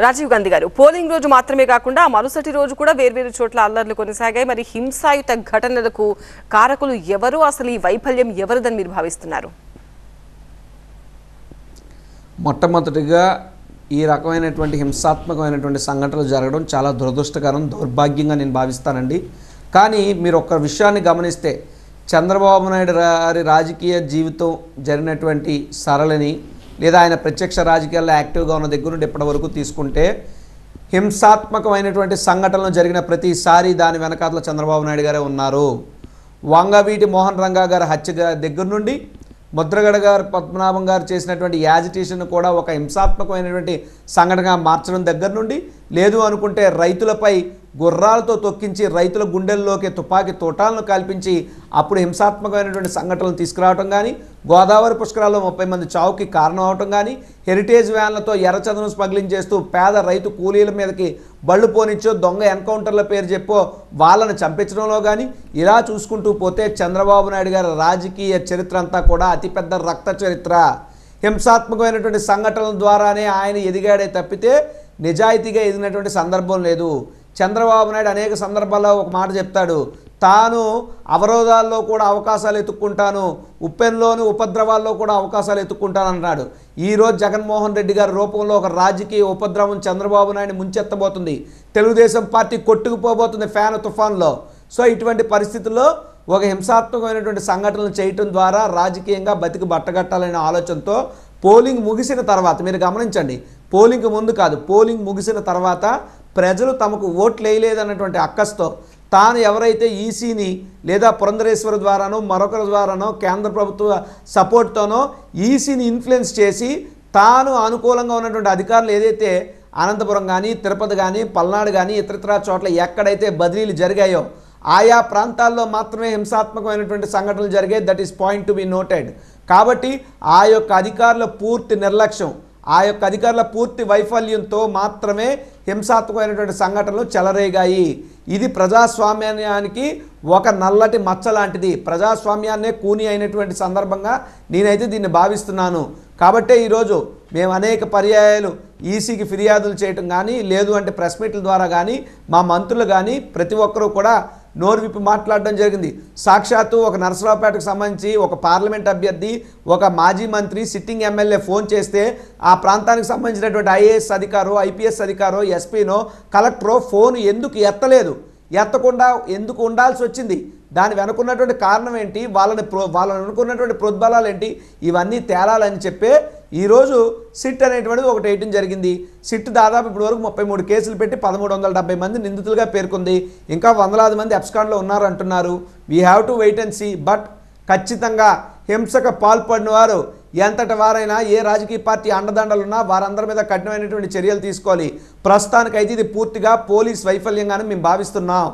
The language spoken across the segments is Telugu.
రాజీవ్ గాంధీ గారు పోలింగ్ రోజు మాత్రమే కాకుండా మరుసటి రోజు కూడా వేర్వేరు చోట్ల అల్లర్లు కొనసాగాయి. మరి హింసాయుత ఘటనలకు కారకులు ఎవరు, అసలు ఈ వైఫల్యం ఎవరిదని మీరు భావిస్తున్నారు? మొట్టమొదటిగా ఈ రకమైనటువంటి హింసాత్మకమైనటువంటి సంఘటనలు జరగడం చాలా దురదృష్టకరం, దౌర్భాగ్యంగా నేను భావిస్తానండి. కానీ మీరు ఒక్క విషయాన్ని గమనిస్తే చంద్రబాబు నాయుడు గారి రాజకీయ జీవితం జరిగినటువంటి సరళిని లేదా ఆయన ప్రత్యక్ష రాజకీయాల్లో యాక్టివ్గా ఉన్న దగ్గర నుండి ఇప్పటి వరకు తీసుకుంటే హింసాత్మకమైనటువంటి సంఘటనలు జరిగిన ప్రతిసారి దాని వెనకాతల చంద్రబాబు నాయుడు గారే ఉన్నారు. వంగవీటి మోహన్ రంగా గారి హత్య దగ్గర నుండి ముద్రగడ గారు పద్మనాభం గారు చేసినటువంటి యాజిటేషన్ కూడా ఒక హింసాత్మకమైనటువంటి సంఘటనగా మార్చడం దగ్గర నుండి, లేదు అనుకుంటే రైతులపై గుర్రాలతో తొక్కించి రైతుల గుండెల్లోకి తుపాకీ తోటాలను కల్పించి అప్పుడు హింసాత్మకమైనటువంటి సంఘటనలు తీసుకురావడం కానీ, గోదావరి పుష్కరాల్లో 30 మంది చావుకి కారణం అవటం కానీ, హెరిటేజ్ వ్యాన్లతో ఎర్రచందనం స్మగ్లింగ్ చేస్తూ పేద రైతు కూలీల మీదకి బళ్ళు పోనిచ్చో దొంగ ఎన్కౌంటర్ల పేరు చెప్పో వాళ్ళని చంపించడంలో కానీ, ఇలా చూసుకుంటూ పోతే చంద్రబాబు నాయుడు గారి రాజకీయ చరిత్ర అంతా కూడా అతిపెద్ద రక్త చరిత్ర. హింసాత్మకమైనటువంటి సంఘటనల ద్వారానే ఆయన ఎదిగాడే తప్పితే నిజాయితీగా ఎదిగినటువంటి సందర్భం లేదు. చంద్రబాబు నాయుడు అనేక సందర్భాల్లో ఒక మాట చెప్తాడు, తాను అవరోధాల్లో కూడా అవకాశాలు ఎత్తుక్కుంటాను, ఉప్పెన్లోని ఉపద్రవాల్లో కూడా అవకాశాలు ఎత్తుక్కుంటాను అన్నాడు. ఈరోజు జగన్మోహన్ రెడ్డి గారి రూపంలో ఒక రాజకీయ ఉపద్రవం చంద్రబాబు నాయుడు ముంచెత్తబోతుంది. తెలుగుదేశం పార్టీ కొట్టుకుపోబోతుంది ఫ్యాన్ తుఫాన్లో. సో ఇటువంటి పరిస్థితుల్లో ఒక హింసాత్మకమైనటువంటి సంఘటనలు చేయటం ద్వారా రాజకీయంగా బతికి బట్టగట్టాలనే ఆలోచనతో పోలింగ్ ముగిసిన తర్వాత, మీరు గమనించండి, పోలింగ్ ముందు కాదు, పోలింగ్ ముగిసిన తర్వాత ప్రజలు తమకు ఓట్లు వేయలేదన్నటువంటి అక్కస్తో తాను ఎవరైతే ఈసీని లేదా పురంధరేశ్వర ద్వారానో మరొకరి ద్వారానో కేంద్ర ప్రభుత్వ సపోర్ట్తోనో ఈసీని ఇన్ఫ్లుయెన్స్ చేసి తాను అనుకూలంగా ఉన్నటువంటి అధికారులు ఏదైతే అనంతపురం కానీ తిరుపతి కానీ పల్నాడు కానీ ఇతరత్రా చోట్ల ఎక్కడైతే బదిలీలు జరిగాయో ఆయా ప్రాంతాల్లో మాత్రమే హింసాత్మకమైనటువంటి సంఘటనలు జరిగాయి. That is point to be noted. కాబట్టి ఆ యొక్క అధికారుల పూర్తి నిర్లక్ష్యం, ఆ యొక్క అధికారుల పూర్తి వైఫల్యంతో మాత్రమే హింసాత్మకమైనటువంటి సంఘటనలు చెలరేగాయి. ఇది ప్రజాస్వామ్యానికి ఒక నల్లటి మచ్చ లాంటిది. ప్రజాస్వామ్యాన్నే కూని అయినటువంటి సందర్భంగా నేనైతే దీన్ని భావిస్తున్నాను. కాబట్టే ఈరోజు మేము అనేక పర్యాయాలు ఈసీకి ఫిర్యాదులు చేయటం కానీ, లేదు అంటే ప్రెస్ మీట్ల ద్వారా కానీ, మా మంత్రులు కానీ ప్రతి ఒక్కరూ కూడా నోరు విప్పి మాట్లాడడం జరిగింది. సాక్షాత్తు ఒక నరసరావుపేటకు సంబంధించి ఒక పార్లమెంట్ అభ్యర్థి, ఒక మాజీ మంత్రి, సిట్టింగ్ ఎమ్మెల్యే ఫోన్ చేస్తే ఆ ప్రాంతానికి సంబంధించినటువంటి ఐఏఎస్ అధికారో, ఐపీఎస్ అధికారో, ఎస్పీనో, కలెక్టరో ఫోన్ ఎందుకు ఎత్తలేదు, ఎత్తకుండా ఎందుకు ఉండాల్సి వచ్చింది, దాని వెనుకున్నటువంటి కారణం ఏంటి, వాళ్ళని అనుకున్నటువంటి ప్రోద్బలాలు ఏంటి, ఇవన్నీ తేలాలని చెప్పే ఈరోజు సిట్ అనేటువంటిది ఒకటి వేయటం జరిగింది. సిట్ దాదాపు ఇప్పటి వరకు 33 కేసులు పెట్టి 1370 మంది నిందితులుగా పేర్కొంది. ఇంకా వందలాది మంది అబ్స్కాండ్లో ఉన్నారు అంటున్నారు. We have to wait and see. But ఖచ్చితంగా హింసకు పాల్పడిన వారు ఎంతటి వారైనా, ఏ రాజకీయ పార్టీ అండదండలున్నా వారందరి మీద కఠినమైనటువంటి చర్యలు తీసుకోవాలి. ప్రస్తుతానికైతే ఇది పూర్తిగా పోలీస్ వైఫల్యంగానే మేము భావిస్తున్నాం.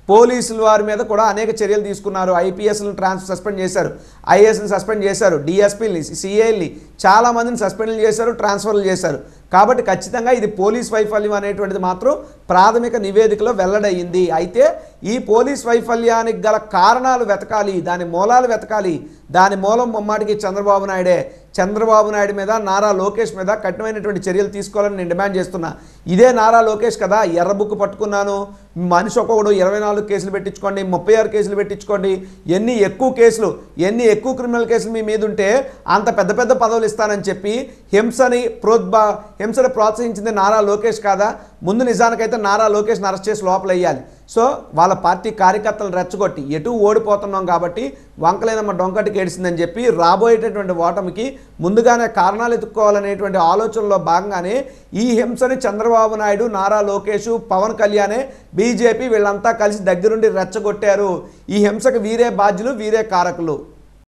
పోలీసుల వారి మీద కూడా అనేక చర్యలు తీసుకున్నారు. ఐపీఎస్లను సస్పెండ్ చేశారు, ఐఏఎస్ని సస్పెండ్ చేశారు, డిఎస్పీని, సిఐల్ని చాలామందిని సస్పెండ్లు చేశారు, ట్రాన్స్ఫర్లు చేశారు. కాబట్టి ఖచ్చితంగా ఇది పోలీస్ వైఫల్యం అనేటువంటిది మాత్రం ప్రాథమిక నివేదికలో వెల్లడయ్యింది. అయితే ఈ పోలీస్ వైఫల్యానికి గల కారణాలు వెతకాలి, దాని మూలాలు వెతకాలి. దాని మూలం ముమ్మాటికి చంద్రబాబు నాయుడే. చంద్రబాబు నాయుడు మీద, నారా లోకేష్ మీద కఠినమైనటువంటి చర్యలు తీసుకోవాలని నేను డిమాండ్ చేస్తున్నా. ఇదే నారా లోకేష్ కదా ఎర్ర బుక్ పట్టుకున్నాను, మనిషి ఒక్కొక్కడు 24 కేసులు పెట్టించుకోండి, 36 కేసులు పెట్టించుకోండి, ఎన్ని ఎక్కువ కేసులు, ఎన్ని ఎక్కువ క్రిమినల్ కేసులు మీ మీద ఉంటే అంత పెద్ద పెద్ద పదవులు ఇస్తానని చెప్పి హింసని ప్రోత్సహించింది నారా లోకేష్ కాదా? ముందు నిజానికైతే నారా లోకేష్ని అరెస్ట్ చేసి లోపల వేయాలి. సో వాళ్ళ పార్టీ కార్యకర్తలు రెచ్చగొట్టి ఎటు ఓడిపోతున్నాం కాబట్టి వంకలేనమ్మ డొంకటికి ఏడిసిందని చెప్పి రాబోయేటటువంటి ఓటమికి ముందుగానే కారణాలు ఎత్తుక్కోవాలనేటువంటి ఆలోచనలో భాగంగానే ఈ హింసని చంద్రబాబు నాయుడు, నారా లోకేష్, పవన్ కళ్యాణే, బీజేపీ వీళ్ళంతా కలిసి దగ్గరుండి రెచ్చగొట్టారు. ఈ హింసకు వీరే బాధ్యులు, వీరే కారకులు.